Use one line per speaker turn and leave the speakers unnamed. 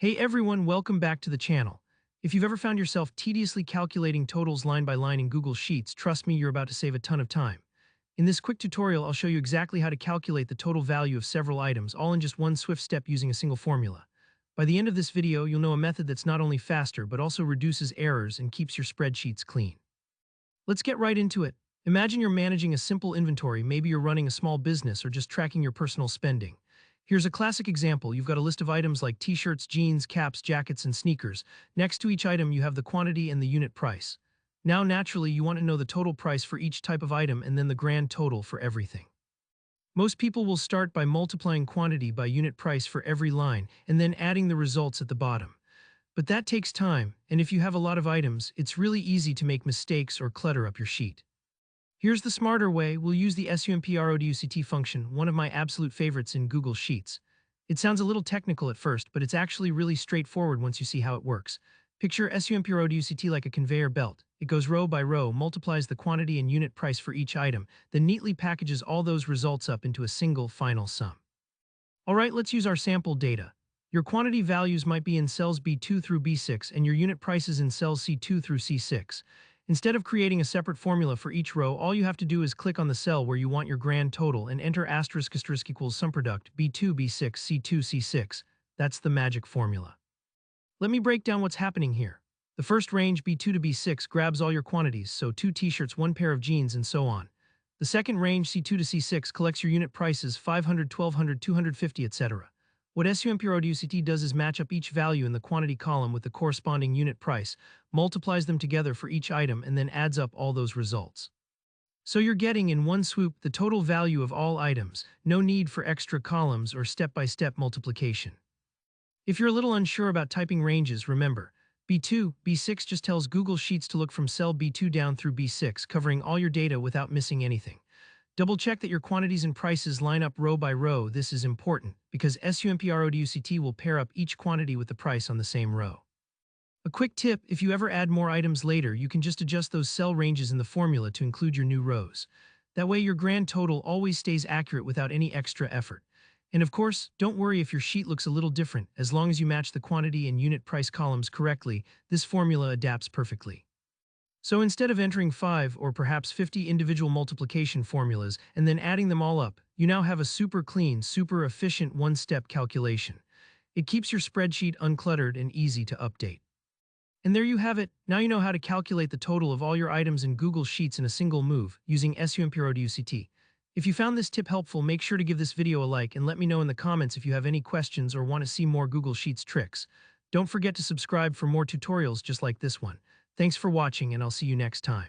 Hey everyone, welcome back to the channel. If you've ever found yourself tediously calculating totals line by line in Google Sheets, trust me, you're about to save a ton of time. In this quick tutorial, I'll show you exactly how to calculate the total value of several items, all in just one swift step using a single formula. By the end of this video, you'll know a method that's not only faster, but also reduces errors and keeps your spreadsheets clean. Let's get right into it. Imagine you're managing a simple inventory, maybe you're running a small business or just tracking your personal spending. Here's a classic example. You've got a list of items like t-shirts, jeans, caps, jackets, and sneakers. Next to each item, you have the quantity and the unit price. Now, naturally, you want to know the total price for each type of item and then the grand total for everything. Most people will start by multiplying quantity by unit price for every line and then adding the results at the bottom. But that takes time, and if you have a lot of items, it's really easy to make mistakes or clutter up your sheet. Here's the smarter way. We'll use the SUMPRODUCT function, one of my absolute favorites in Google Sheets. It sounds a little technical at first, but it's actually really straightforward once you see how it works. Picture SUMPRODUCT like a conveyor belt. It goes row by row, multiplies the quantity and unit price for each item, then neatly packages all those results up into a single final sum. Alright, let's use our sample data. Your quantity values might be in cells B2 through B6 and your unit prices in cells C2 through C6. Instead of creating a separate formula for each row, all you have to do is click on the cell where you want your grand total and enter ** equals sum product B2, B6, C2, C6. That's the magic formula. Let me break down what's happening here. The first range, B2 to B6, grabs all your quantities, so 2 t-shirts, 1 pair of jeans, and so on. The second range, C2 to C6, collects your unit prices, 500, 1200, 250, etc. What SUMPRODUCT does is match up each value in the quantity column with the corresponding unit price, multiplies them together for each item, and then adds up all those results. So you're getting, in one swoop, the total value of all items, no need for extra columns or step-by-step multiplication. If you're a little unsure about typing ranges, remember, B2, B6 just tells Google Sheets to look from cell B2 down through B6, covering all your data without missing anything. Double-check that your quantities and prices line up row by row. This is important, because SUMPRODUCT will pair up each quantity with the price on the same row. A quick tip, if you ever add more items later, you can just adjust those cell ranges in the formula to include your new rows. That way your grand total always stays accurate without any extra effort. And of course, don't worry if your sheet looks a little different. As long as you match the quantity and unit price columns correctly, this formula adapts perfectly. So instead of entering 5 or perhaps 50 individual multiplication formulas and then adding them all up, you now have a super clean, super efficient one-step calculation. It keeps your spreadsheet uncluttered and easy to update. And there you have it. Now you know how to calculate the total of all your items in Google Sheets in a single move using SUMPRODUCT. If you found this tip helpful, make sure to give this video a like and let me know in the comments if you have any questions or want to see more Google Sheets tricks. Don't forget to subscribe for more tutorials just like this one. Thanks for watching, and I'll see you next time.